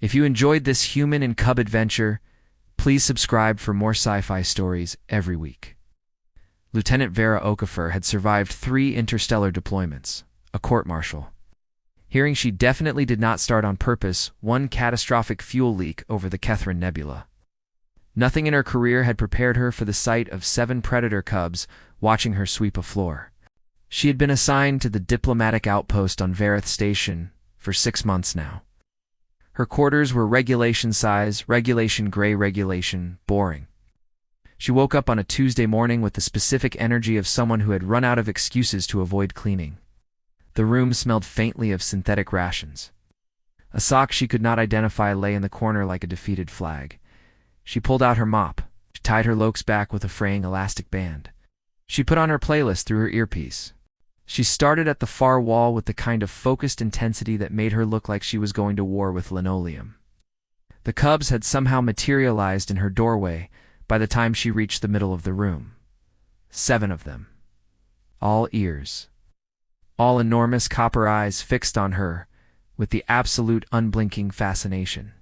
If you enjoyed this human and cub adventure, please subscribe for more sci-fi stories every week. Lieutenant Vera Okafor had survived 3 interstellar deployments, a court-martial. Hearing she definitely did not start on purpose, one catastrophic fuel leak over the Kethrin Nebula. Nothing in her career had prepared her for the sight of 7 predator cubs watching her sweep a floor. She had been assigned to the diplomatic outpost on Veyrath Station for 6 months now. Her quarters were regulation size, regulation gray, regulation boring. She woke up on a Tuesday morning with the specific energy of someone who had run out of excuses to avoid cleaning. The room smelled faintly of synthetic rations. A sock she could not identify lay in the corner like a defeated flag. She pulled out her mop. She tied her lokes back with a fraying elastic band. She put on her playlist through her earpiece. She started at the far wall with the kind of focused intensity that made her look like she was going to war with linoleum. The cubs had somehow materialized in her doorway by the time she reached the middle of the room. 7 of them. All ears. All enormous copper eyes fixed on her with the absolute unblinking fascination.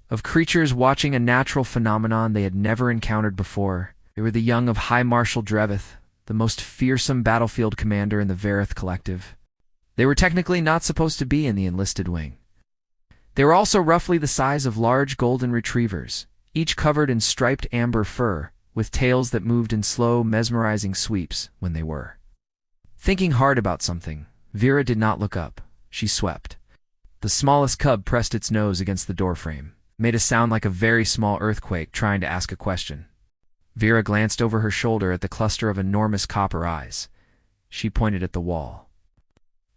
Of creatures watching a natural phenomenon they had never encountered before, they were the young of High Marshal Dreveth, the most fearsome battlefield commander in the Veyrath Collective. They were technically not supposed to be in the enlisted wing. They were also roughly the size of large golden retrievers, each covered in striped amber fur, with tails that moved in slow, mesmerizing sweeps when they were. Thinking hard about something, Vera did not look up. She swept. The smallest cub pressed its nose against the doorframe, made a sound like a very small earthquake trying to ask a question. Vera glanced over her shoulder at the cluster of enormous copper eyes. She pointed at the wall.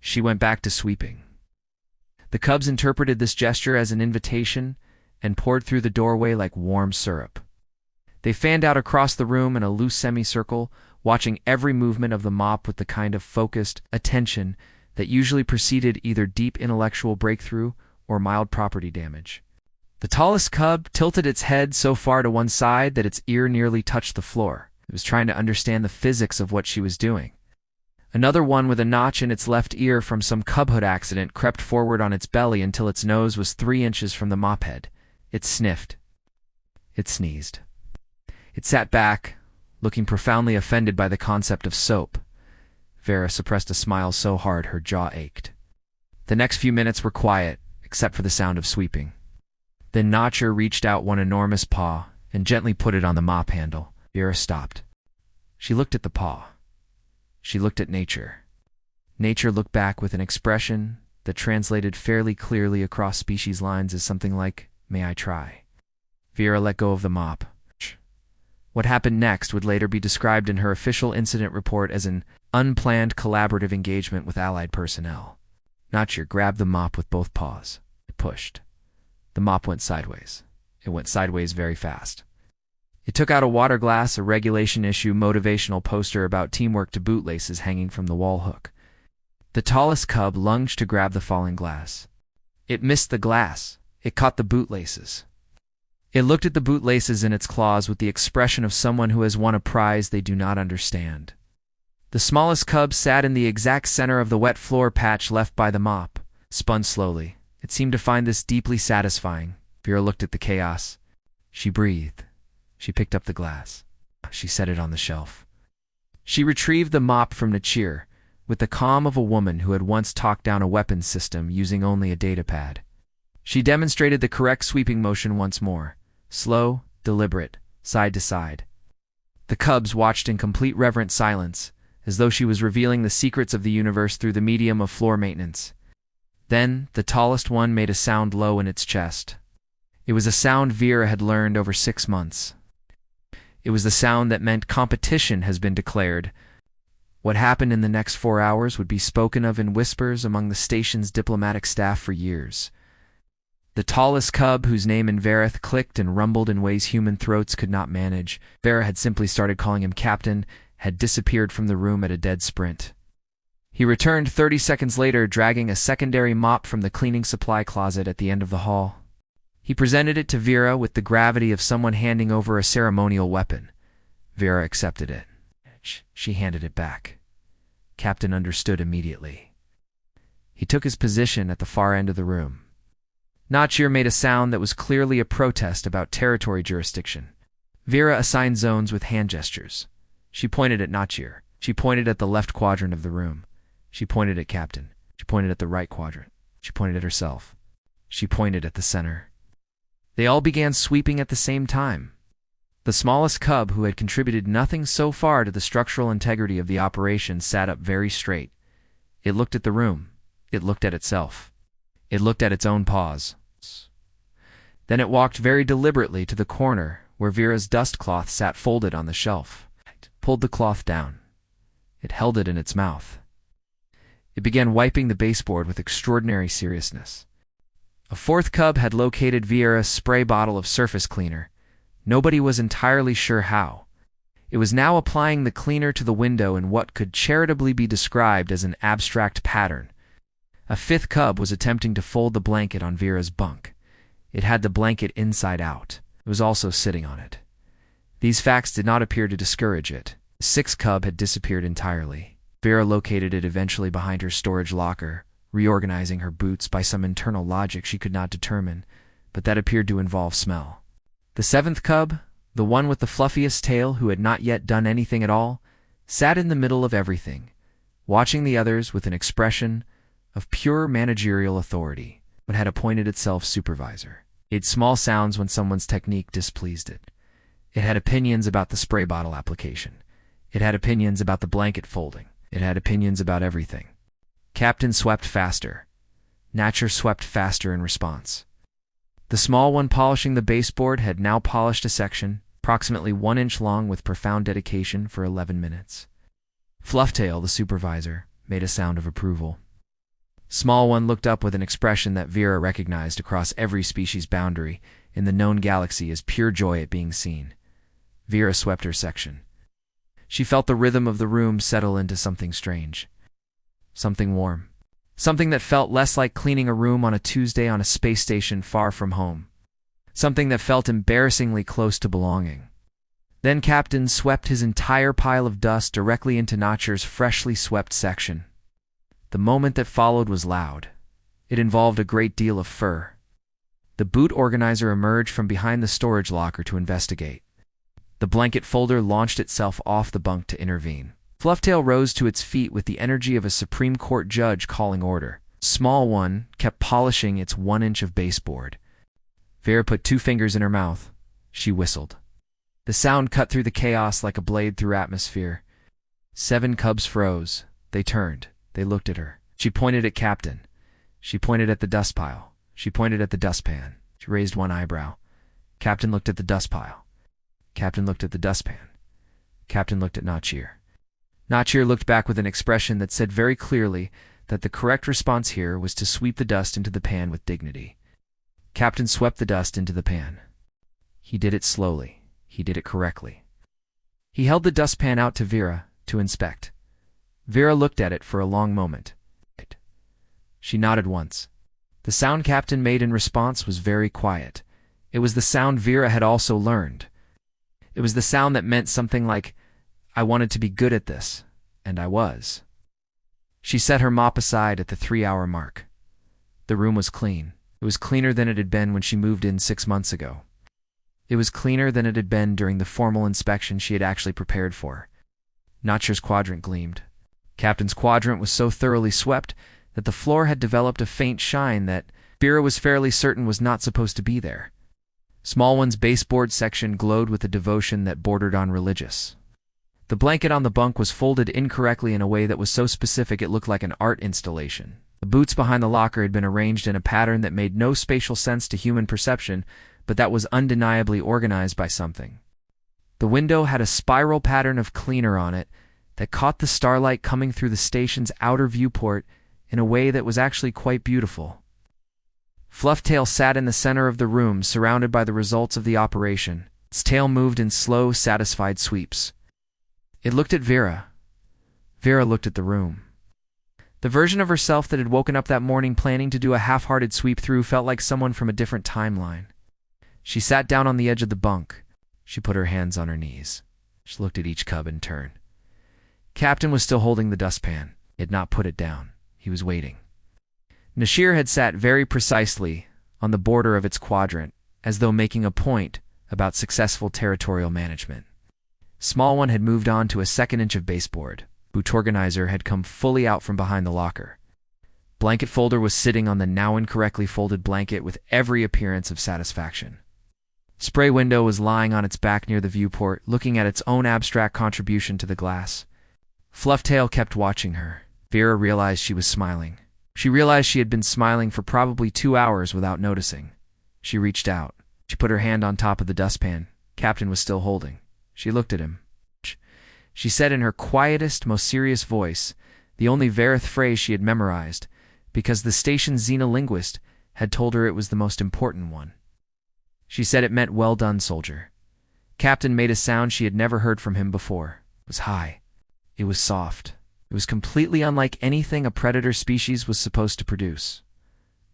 She went back to sweeping. The cubs interpreted this gesture as an invitation and poured through the doorway like warm syrup. They fanned out across the room in a loose semicircle, watching every movement of the mop with the kind of focused attention that usually preceded either deep intellectual breakthrough or mild property damage. The tallest cub tilted its head so far to one side that its ear nearly touched the floor. It was trying to understand the physics of what she was doing. Another one with a notch in its left ear from some cubhood accident crept forward on its belly until its nose was 3 inches from the mop head. It sniffed. It sneezed. It sat back, looking profoundly offended by the concept of soap. Vera suppressed a smile so hard her jaw ached. The next few minutes were quiet, except for the sound of sweeping. Then Notcher reached out one enormous paw and gently put it on the mop handle. Vera stopped. She looked at the paw. She looked at nature. Nature looked back with an expression that translated fairly clearly across species lines as something like, "May I try?" Vera let go of the mop. What happened next would later be described in her official incident report as an unplanned collaborative engagement with Allied personnel. Notcher grabbed the mop with both paws. It pushed. The mop went sideways. It went sideways very fast. It took out a water glass, a regulation issue motivational poster about teamwork to bootlaces hanging from the wall hook. The tallest cub lunged to grab the falling glass. It missed the glass. It caught the bootlaces. It looked at the bootlaces in its claws with the expression of someone who has won a prize they do not understand. The smallest cub sat in the exact center of the wet floor patch left by the mop, spun slowly. It seemed to find this deeply satisfying. Vera looked at the chaos. She breathed. She picked up the glass. She set it on the shelf. She retrieved the mop from Notcher with the calm of a woman who had once talked down a weapons system using only a datapad. She demonstrated the correct sweeping motion once more. Slow, deliberate, side to side. The cubs watched in complete reverent silence, as though she was revealing the secrets of the universe through the medium of floor maintenance. Then, the tallest one made a sound low in its chest. It was a sound Vera had learned over 6 months. It was the sound that meant competition has been declared. What happened in the next 4 hours would be spoken of in whispers among the station's diplomatic staff for years. The tallest cub, whose name in Veyrath clicked and rumbled in ways human throats could not manage, Vera had simply started calling him Captain, had disappeared from the room at a dead sprint. He returned 30 seconds later, dragging a secondary mop from the cleaning supply closet at the end of the hall. He presented it to Vera with the gravity of someone handing over a ceremonial weapon. Vera accepted it. She handed it back. Captain understood immediately. He took his position at the far end of the room. Nachir made a sound that was clearly a protest about territory jurisdiction. Vera assigned zones with hand gestures. She pointed at Nachir. She pointed at the left quadrant of the room. She pointed at Captain. She pointed at the right quadrant. She pointed at herself. She pointed at the center. They all began sweeping at the same time. The smallest cub, who had contributed nothing so far to the structural integrity of the operation, sat up very straight. It looked at the room. It looked at itself. It looked at its own paws. Then it walked very deliberately to the corner where Vera's dust cloth sat folded on the shelf. It pulled the cloth down. It held it in its mouth. It began wiping the baseboard with extraordinary seriousness. A fourth cub had located Vera's spray bottle of surface cleaner. Nobody was entirely sure how. It was now applying the cleaner to the window in what could charitably be described as an abstract pattern. A fifth cub was attempting to fold the blanket on Vera's bunk. It had the blanket inside out. It was also sitting on it. These facts did not appear to discourage it. The sixth cub had disappeared entirely. Vera located it eventually behind her storage locker, reorganizing her boots by some internal logic she could not determine, but that appeared to involve smell. The seventh cub, the one with the fluffiest tail who had not yet done anything at all, sat in the middle of everything, watching the others with an expression of pure managerial authority, but had appointed itself supervisor. It made small sounds when someone's technique displeased it. It had opinions about the spray bottle application. It had opinions about the blanket folding. It had opinions about everything. Captain swept faster. Nachir swept faster in response. The small one polishing the baseboard had now polished a section, approximately 1 inch long, with profound dedication for 11 minutes. Flufftail, the supervisor, made a sound of approval. Small one looked up with an expression that Vera recognized across every species boundary in the known galaxy as pure joy at being seen. Vera swept her section. She felt the rhythm of the room settle into something strange. Something warm. Something that felt less like cleaning a room on a Tuesday on a space station far from home. Something that felt embarrassingly close to belonging. Then Captain swept his entire pile of dust directly into Nachir's freshly swept section. The moment that followed was loud. It involved a great deal of fur. The boot organizer emerged from behind the storage locker to investigate. The blanket folder launched itself off the bunk to intervene. Flufftail rose to its feet with the energy of a Supreme Court judge calling order. Small one kept polishing its 1 inch of baseboard. Vera put 2 fingers in her mouth. She whistled. The sound cut through the chaos like a blade through atmosphere. 7 cubs froze. They turned. They looked at her. She pointed at Captain. She pointed at the dust pile. She pointed at the dustpan. She raised one eyebrow. Captain looked at the dust pile. Captain looked at the dustpan. Captain looked at Nachir. Nachir looked back with an expression that said very clearly that the correct response here was to sweep the dust into the pan with dignity. Captain swept the dust into the pan. He did it slowly. He did it correctly. He held the dustpan out to Vera to inspect. Vera looked at it for a long moment. She nodded once. The sound Captain made in response was very quiet. It was the sound Vera had also learned. It was the sound that meant something like, "I wanted to be good at this," and I was. She set her mop aside at the 3-hour mark. The room was clean. It was cleaner than it had been when she moved in 6 months ago. It was cleaner than it had been during the formal inspection she had actually prepared for. Nachir's quadrant gleamed. Captain's quadrant was so thoroughly swept that the floor had developed a faint shine that Vera was fairly certain was not supposed to be there. Small one's baseboard section glowed with a devotion that bordered on religious. The blanket on the bunk was folded incorrectly in a way that was so specific it looked like an art installation. The boots behind the locker had been arranged in a pattern that made no spatial sense to human perception, but that was undeniably organized by something. The window had a spiral pattern of cleaner on it that caught the starlight coming through the station's outer viewport in a way that was actually quite beautiful. Flufftail sat in the center of the room, surrounded by the results of the operation. Its tail moved in slow, satisfied sweeps. It looked at Vera. Vera looked at the room. The version of herself that had woken up that morning planning to do a half-hearted sweep through felt like someone from a different timeline. She sat down on the edge of the bunk. She put her hands on her knees. She looked at each cub in turn. Captain was still holding the dustpan. He had not put it down. He was waiting. Nachir had sat very precisely, on the border of its quadrant, as though making a point about successful territorial management. Small One had moved on to a second inch of baseboard. Boot organizer had come fully out from behind the locker. Blanket folder was sitting on the now incorrectly folded blanket with every appearance of satisfaction. Spray window was lying on its back near the viewport, looking at its own abstract contribution to the glass. Flufftail kept watching her. Vera realized she was smiling. She realized she had been smiling for probably 2 hours without noticing. She reached out. She put her hand on top of the dustpan. Captain was still holding. She looked at him. She said in her quietest, most serious voice, the only Veyrath phrase she had memorized, because the station's xenolinguist had told her it was the most important one. She said it meant well done, soldier. Captain made a sound she had never heard from him before. It was high. It was soft. It was completely unlike anything a predator species was supposed to produce.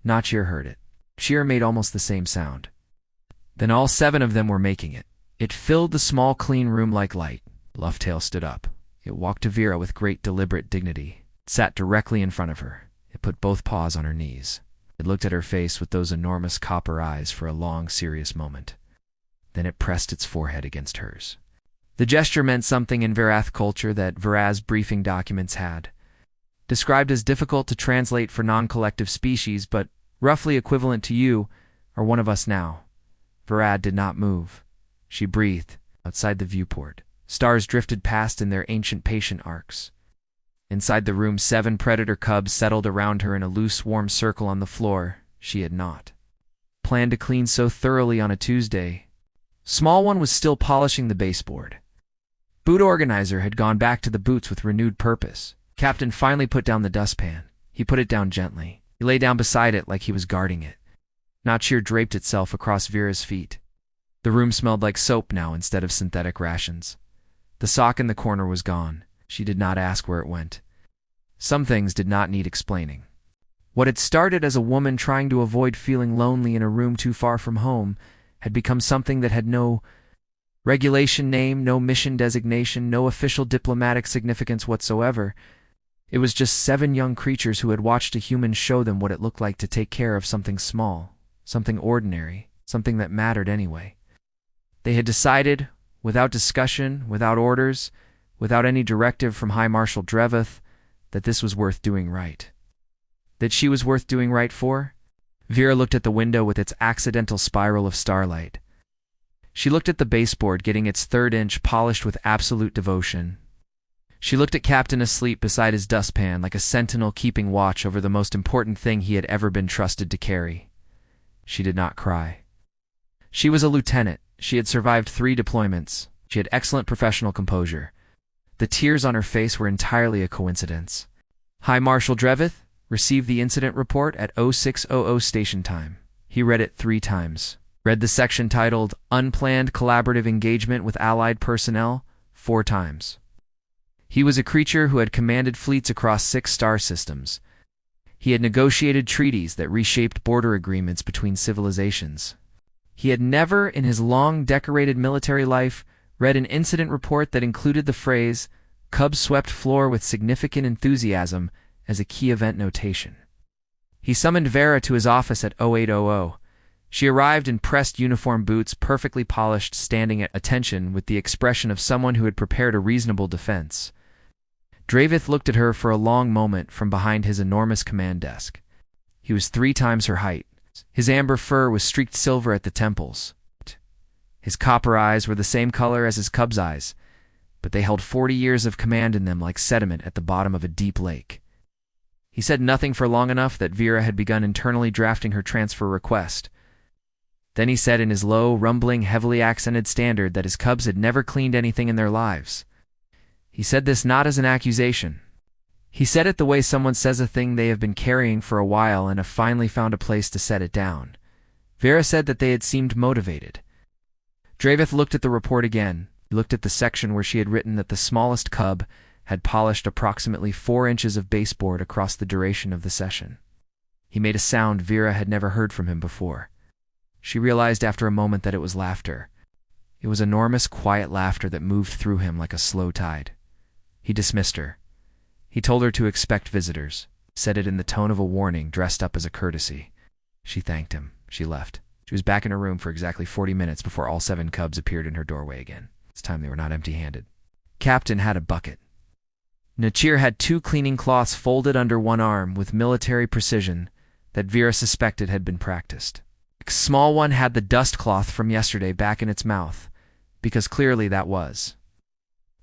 Notchier heard it. Cheer made almost the same sound. Then all 7 of them were making it. It filled the small, clean room like light. Flufftail stood up. It walked to Vera with great deliberate dignity. It sat directly in front of her. It put both paws on her knees. It looked at her face with those enormous copper eyes for a long, serious moment. Then it pressed its forehead against hers. The gesture meant something in Veyrath culture that Vera's briefing documents had. Described as difficult to translate for non-collective species, but roughly equivalent to you or one of us now. Vera did not move. She breathed. Outside the viewport, stars drifted past in their ancient patient arcs. Inside the room, 7 predator cubs settled around her in a loose, warm circle on the floor. She had not planned to clean so thoroughly on a Tuesday. Small One was still polishing the baseboard. Boot organizer had gone back to the boots with renewed purpose. Captain finally put down the dustpan. He put it down gently. He lay down beside it like he was guarding it. Notchier draped itself across Vera's feet. The room smelled like soap now instead of synthetic rations. The sock in the corner was gone. She did not ask where it went. Some things did not need explaining. What had started as a woman trying to avoid feeling lonely in a room too far from home had become something that had no regulation name, no mission designation, no official diplomatic significance whatsoever. It was just 7 young creatures who had watched a human show them what it looked like to take care of something small, something ordinary, something that mattered anyway. They had decided, without discussion, without orders, without any directive from High Marshal Veyrath, that this was worth doing right. That she was worth doing right for? Vera looked at the window with its accidental spiral of starlight. She looked at the baseboard getting its 3rd inch polished with absolute devotion. She looked at Captain asleep beside his dustpan like a sentinel keeping watch over the most important thing he had ever been trusted to carry. She did not cry. She was a lieutenant. She had survived 3 deployments. She had excellent professional composure. The tears on her face were entirely a coincidence. High Marshal Veyrath received the incident report at 0600 station time. He read it 3 times. Read the section titled Unplanned Collaborative Engagement with Allied Personnel 4 times. He was a creature who had commanded fleets across 6 star systems. He had negotiated treaties that reshaped border agreements between civilizations. He had never, in his long, decorated military life, read an incident report that included the phrase, "Cubs swept floor with significant enthusiasm," as a key event notation. He summoned Vera to his office at 0800. She arrived in pressed uniform boots, perfectly polished, standing at attention with the expression of someone who had prepared a reasonable defense. Veyrath looked at her for a long moment from behind his enormous command desk. He was 3 times her height. His amber fur was streaked silver at the temples. His copper eyes were the same color as his cub's eyes, but they held 40 years of command in them like sediment at the bottom of a deep lake. He said nothing for long enough that Vera had begun internally drafting her transfer request. Then he said in his low, rumbling, heavily accented standard that his cubs had never cleaned anything in their lives. He said this not as an accusation. He said it the way someone says a thing they have been carrying for a while and have finally found a place to set it down. Vera said that they had seemed motivated. Veyrath looked at the report again. He looked at the section where she had written that the smallest cub had polished approximately 4 inches of baseboard across the duration of the session. He made a sound Vera had never heard from him before. She realized after a moment that it was laughter. It was enormous, quiet laughter that moved through him like a slow tide. He dismissed her. He told her to expect visitors, said it in the tone of a warning dressed up as a courtesy. She thanked him. She left. She was back in her room for exactly 40 minutes before all 7 cubs appeared in her doorway again. This time they were not empty-handed. Captain had a bucket. Nachir had 2 cleaning cloths folded under one arm with military precision that Vera suspected had been practiced. Small one had the dust cloth from yesterday back in its mouth, because clearly that was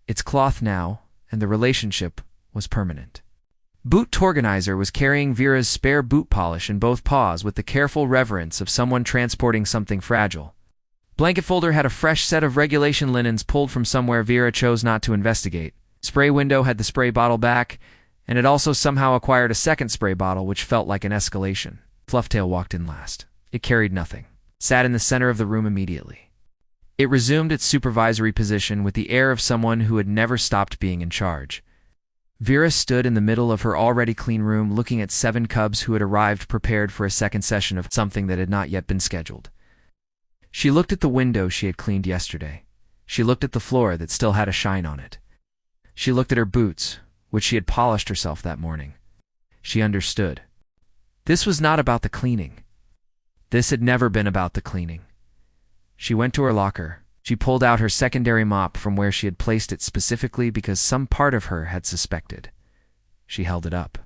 its cloth now, and the relationship was permanent. Boot Torganizer was carrying Vera's spare boot polish in both paws with the careful reverence of someone transporting something fragile. Blanket Folder had a fresh set of regulation linens pulled from somewhere Vera chose not to investigate. Spray Window had the spray bottle back, and had also somehow acquired a second spray bottle, which felt like an escalation. Flufftail walked in last. It carried nothing. Sat in the center of the room immediately. It resumed its supervisory position with the air of someone who had never stopped being in charge. Vera stood in the middle of her already clean room looking at 7 cubs who had arrived prepared for a second session of something that had not yet been scheduled. She looked at the window she had cleaned yesterday. She looked at the floor that still had a shine on it. She looked at her boots, which she had polished herself that morning. She understood. This was not about the cleaning. This had never been about the cleaning. She went to her locker. She pulled out her secondary mop from where she had placed it specifically because some part of her had suspected. She held it up.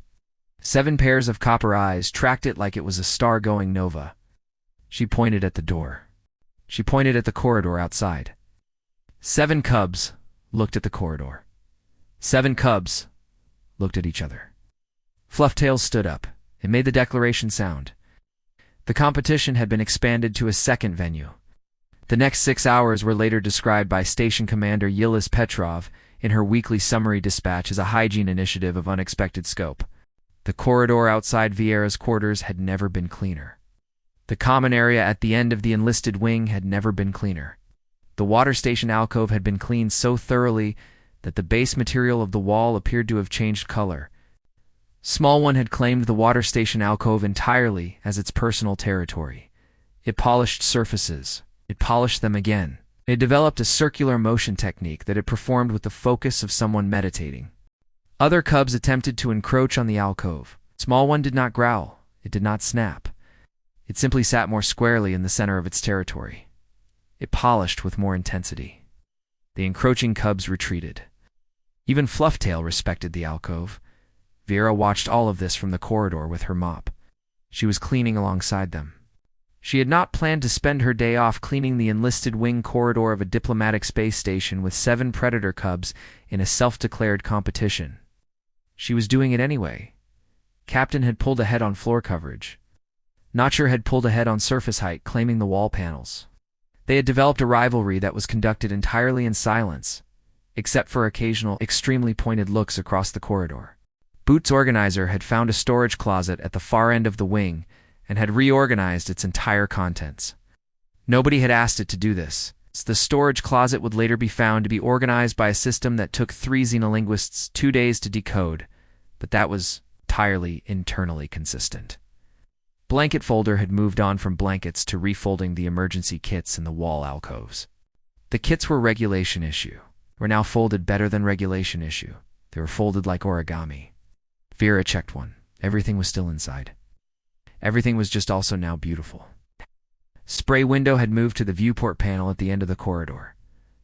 7 pairs of copper eyes tracked it like it was a star going nova. She pointed at the door. She pointed at the corridor outside. 7 cubs looked at the corridor. 7 cubs looked at each other. Flufftail stood up. It made the declaration sound. The competition had been expanded to a second venue. The next 6 hours were later described by Station Commander Yilis Petrov in her weekly summary dispatch as a hygiene initiative of unexpected scope. The corridor outside Veyra's quarters had never been cleaner. The common area at the end of the enlisted wing had never been cleaner. The water station alcove had been cleaned so thoroughly that the base material of the wall appeared to have changed color. Small One had claimed the water station alcove entirely as its personal territory. It polished surfaces. It polished them again. It developed a circular motion technique that it performed with the focus of someone meditating. Other cubs attempted to encroach on the alcove. Small One did not growl. It did not snap. It simply sat more squarely in the center of its territory. It polished with more intensity. The encroaching cubs retreated. Even Flufftail respected the alcove. Vera watched all of this from the corridor with her mop. She was cleaning alongside them. She had not planned to spend her day off cleaning the enlisted wing corridor of a diplomatic space station with 7 predator cubs in a self-declared competition. She was doing it anyway. Captain had pulled ahead on floor coverage. Notcher had pulled ahead on surface height, claiming the wall panels. They had developed a rivalry that was conducted entirely in silence, except for occasional, extremely pointed looks across the corridor. Boots Organizer had found a storage closet at the far end of the wing and had reorganized its entire contents. Nobody had asked it to do this. The storage closet would later be found to be organized by a system that took 3 xenolinguists 2 days to decode, but that was entirely internally consistent. Blanket Folder had moved on from blankets to refolding the emergency kits in the wall alcoves. The kits were regulation issue. Were now folded better than regulation issue. They were folded like origami. Vera checked one. Everything was still inside. Everything was just also now beautiful. Spray Window had moved to the viewport panel at the end of the corridor.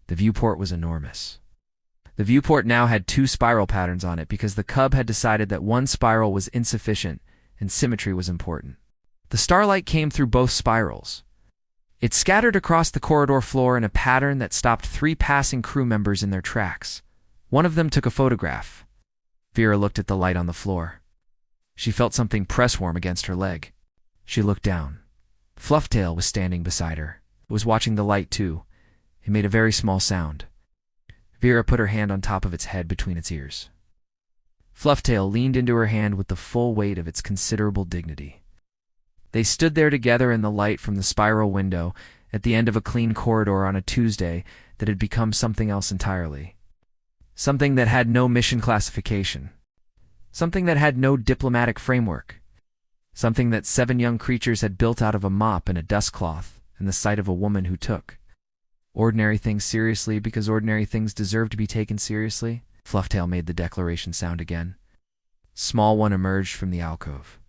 The viewport was enormous. The viewport now had 2 spiral patterns on it because the cub had decided that one spiral was insufficient and symmetry was important. The starlight came through both spirals. It scattered across the corridor floor in a pattern that stopped 3 passing crew members in their tracks. One of them took a photograph. Vera looked at the light on the floor. She felt something press warm against her leg. She looked down. Flufftail was standing beside her. It was watching the light too. It made a very small sound. Vera put her hand on top of its head between its ears. Flufftail leaned into her hand with the full weight of its considerable dignity. They stood there together in the light from the spiral window at the end of a clean corridor on a Tuesday that had become something else entirely. Something that had no mission classification. Something that had no diplomatic framework. Something that 7 young creatures had built out of a mop and a dust cloth and the sight of a woman who took ordinary things seriously because ordinary things deserve to be taken seriously. Flufftail made the declaration sound again. Small One emerged from the alcove.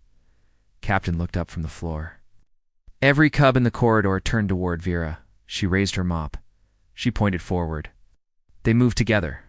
Captain looked up from the floor. Every cub in the corridor turned toward Vera. She raised her mop. She pointed forward. They moved together,